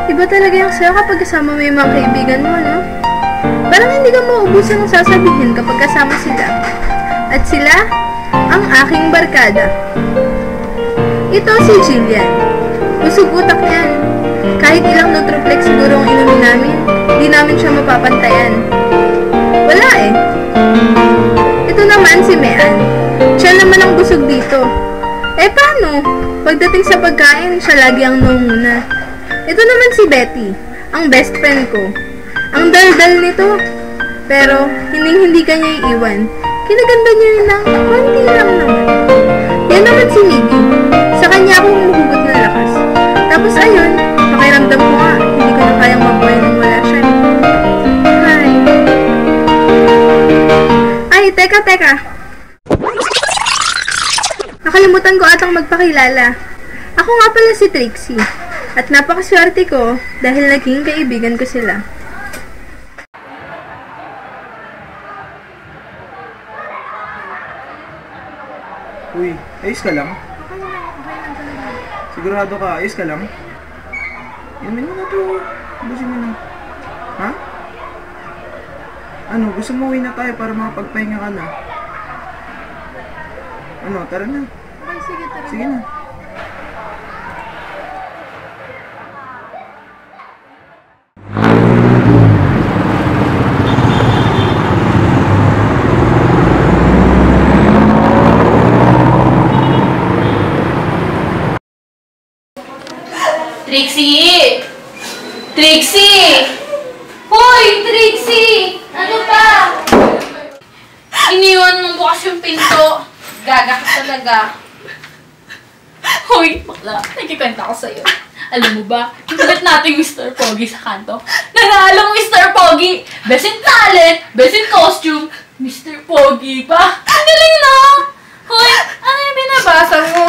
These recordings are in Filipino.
Iba talaga yung sayo kapag kasama mo yung mga kaibigan mo, no? Parang hindi ka maubusan ng sasabihin kapag kasama sila. At sila, ang aking barkada. Ito si Jillian. Busog utak niyan. Kahit ilang Nutroplex siguro ang inumin namin, di namin siya mapapantayan. Wala eh. Ito naman si Mean. Siya naman ang busog dito. Eh paano? Pagdating sa pagkain, siya lagi ang nanguna. Ito naman si Betty, ang best friend ko. Ang dal-dal nito. Pero, hindi ka niya iiwan. Kinaganda niya yun ng konti lang naman. Yan naman si Miggy. Sa kanya ako humuhugot ng lakas. Tapos ayun, pakiramdam ko nga, hindi ko na kayang mabuhay nang wala siya. Hi. Ay, teka. Nakalimutan ko atang magpakilala. Ako nga pala si Trixie. At napakaswerte ko dahil naging kaibigan ko sila. Uy, ayos ka lang? Sigurado ka, ayos ka lang? Inumin mo na to. Busin mo na. Ha? Ano, gusto mo uwi na tayo para makapagpahinga ka na? Ano, tara na. Okay, sige, tara. Sige na. Trixie! Trixie! Hoy! Trixie! Ano ba? Iniwan mo bukas yung pinto. Gaga ka talaga. Hoy, bakla. Nagkikwenta ko sa'yo. Alam mo ba, yung ulit natin Mr. Pogi sa kanto. Nanalo Mr. Pogi! Best in talent, best in costume, Mr. Pogi pa. Ang galing no? Hoy, ano yung binabasa mo?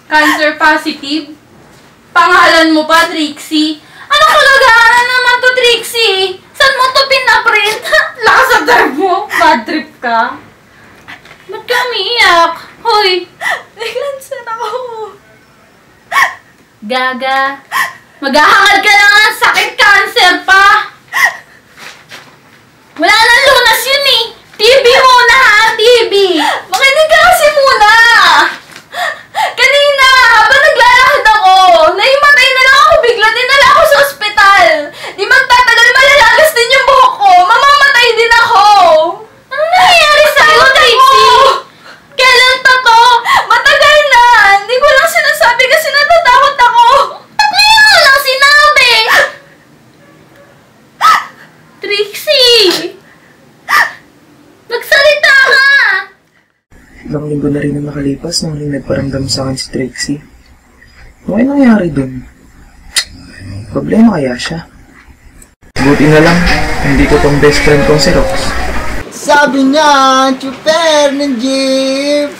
Cancer positive? Pangalan mo pa, Trixie? Anong kalagahan naman to, Trixie? Saan mo to pinaprint? Lakas sa drive mo. Bad trip ka. Ba't ka umiiyak? Hoy! Nag-cancer ako. Gaga. Maghahangad ka lang ng sakit, cancer pa. Wala nang lunas yun eh. TB muna ha, TB. Makinig ka kasi muna. Kanina, habang naglalakad ako, naimatay na lang ako bigla. Dinala ako sa ospital. Di magtatagal, malalagas din yung buhok ko. Mamamatay din ako. Ano nangyayari sa'yo, Trixie? Kailan pa to? Matagal na. Hindi ko lang sinasabi kasi natatakot ako. Ba't ngayon mo lang sinabi? Trixie! Magsalita ka! Ilang linggo na rin ang nakalipas nung huling nagparamdam sa akin si Trixie. Ano kaya nangyari dun? Problema kaya siya? Buti na lang, hindi ko tong best friend kong si Rox. Sabi niya, chuper ng jeep.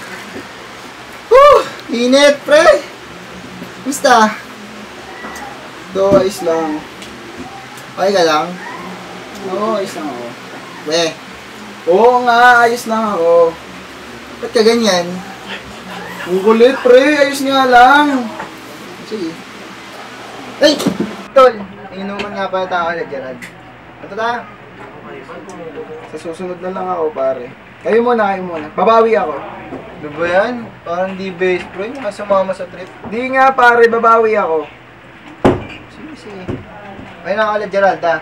Init, pre. Basta. Do, ayos lang. Okay ka lang? Oo, ayos lang ako. We. Oo nga, ayos lang ako. Ba't ka ganyan? Ang kulit, pre. Ayos nga lang. Sige. Ay! Tol, inuman nga pala tayo ulit, Gerald. Ito ta? Sa susunod na lang ako, pare. Kayo muna. Babawi ako. Ano ba yan? Parang di best friend. Sumama sa trip. Di nga, pare. Babawi ako. Sige. Kayo na ulit, Gerald, ha?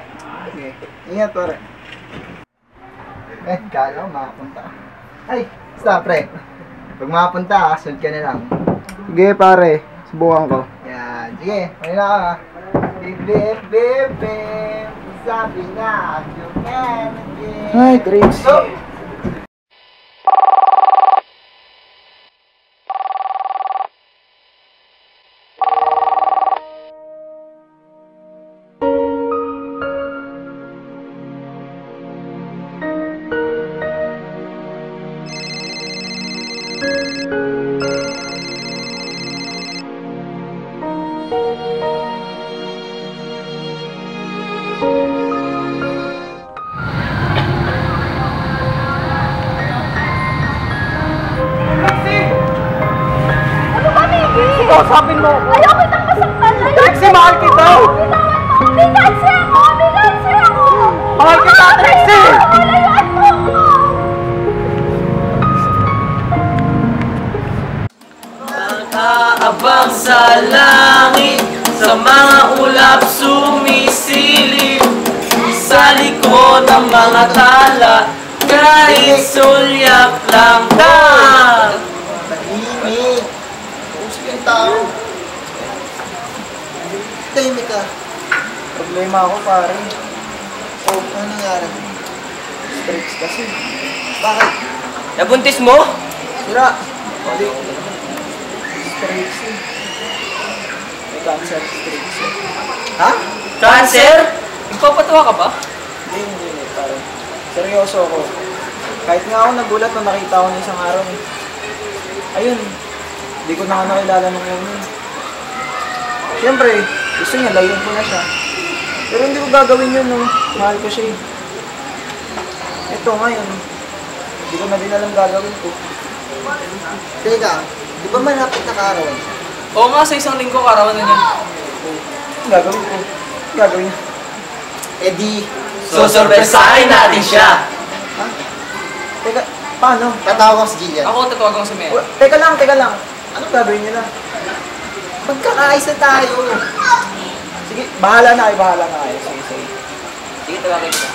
Sige. Ingat, pare. Kala ko makapunta ka. Ay, stop, pre. Pag makapunta ka, sunod ka na lang. Sige, pare. Subukan ko. Yan. Sige, kayo na ka, ha? Bip. Sabi na, you can again. Hi, Trix. Go! Kausapin mo. Ayaw kitang masaktan na. Trixie, mahal kita! Bilansi ako! Bilansi ako! Mahal kita, Trixie! Layuan mo ako! Nakaabang sa langit, sa mga ulap sumisilip, sa likod ng mga tala, kahit sulyak lang ka. Tahimik. Kausap yung tao. Tahimik ka. Problema ako, pare. Oh, ano nangyari? Stress kasi. Bakit? Nabuntis mo? Sira. Hindi. Stress. May cancer. Stress. Ha? Cancer? Ipapatawa ka ba? Hindi, pare. Seryoso ako. Kahit nga ako nagulat nung nakita ko niya isang araw eh. Ayun, hindi ko na nga nakilala nung una. Siyempre, gusto niya, layuan ko na siya. Pero hindi ko gagawin yun nung mahal ko siya eh. Ito ngayon, hindi ko na din alam gagawin ko. Teka, di ba malapit na kaarawan? Oo nga, sa isang linggo karawan na niya. Gagawin ko. Gagawin niya. Eh di, Susurpresahin natin siya. Ha? Teka, paano? tatawag si Jillian. Ako tatawagan ko si Mel. Teka lang. Anong gagawin niya na? Magkakaisa tayo. Sige, bahala na kayo. Sige. Sige, tawagin kita.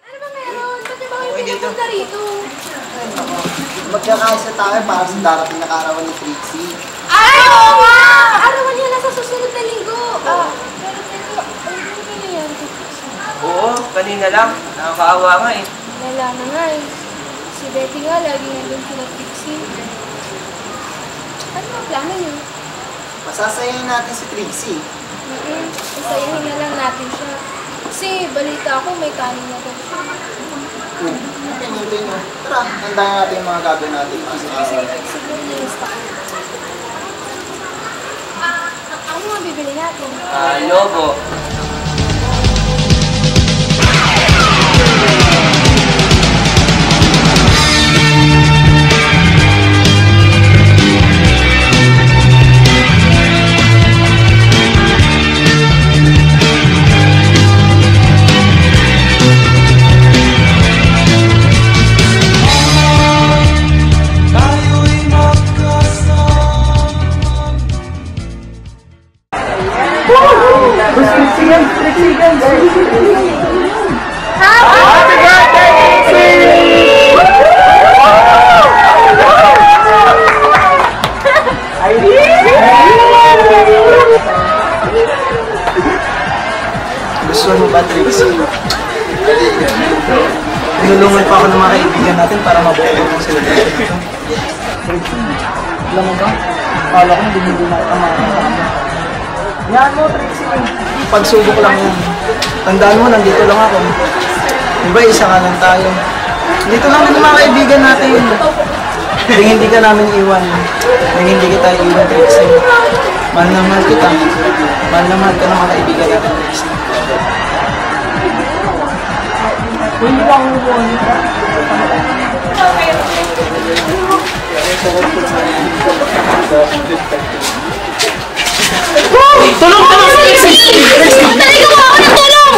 Ano ba meron? Ba't niyo ba kayo pinapunta rito? Magkakaisa tayo para sa darating na kaarawan ni Trixie. Ay, oo nga! Arawan niya nasa susunod na linggo. Pero teka, ano ba yan? Oo, kanina lang. Nakakaawa nga eh. Wala na nga eh. Si Betty nga, lagi nandun sila Trixie. Ano ang plano niyo? Masasayahin natin si Trixie. Isayahin na lang natin siya. Kasi balita ko may kanin na daw siya. Pinuloy mo. Tara, handayan natin yung mga gagawin natin para sa kaarawan. Siguro nilista ko. Ano nga bibili natin? Lobo. Happy birthday, Trixie! Gusto mo ba, Trixie? Tinulungan pa ako ng mga kaibigan natin para mabuo ng celebration ito. Alam mo ba? Akala ko hindi na kita makakasama. Yan mo, Trixie. Pagsubok lang yan. Tandaan mo, nandito lang ako. Diba, isa ka lang tayo. Dito lang din mga kaibigan natin. Hindi ka namin iwan. Hindi kita iwan, Trixie. Mahal na mahal kita. Mahal na mahal ka ng mga kaibigan natin, Trixie. Hindi lang mo. Tulong! Trixie! Talaga mo ako ng tulong!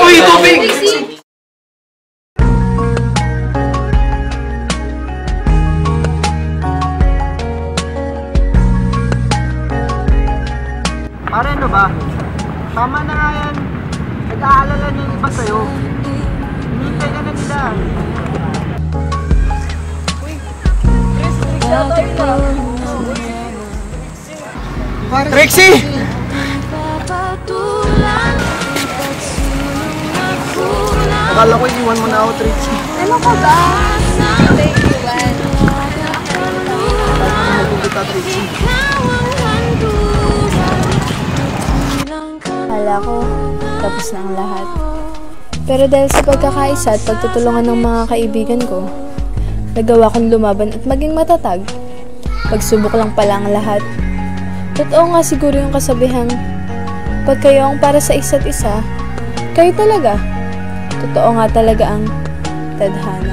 Uy, tubig! Pare, ano ba? Tama na nga yan. Nag-aalala niya yung iba sa'yo. Hinihintay ka na nila. Trixie! Akala ko iwan mo na ako, Trixie. Ano ka ba? Thank you, Juan. Magpupita, Trixie. Akala ko, tapos na ang lahat. Pero dahil sa pagkakaisa at pagtutulungan ng mga kaibigan ko, nagawa kong lumaban at maging matatag. Pagsubok lang pala ang lahat. Totoo nga siguro yung kasabihang, pag kayo ang para sa isa't isa, kayo talaga. Totoo nga talaga ang tadhana.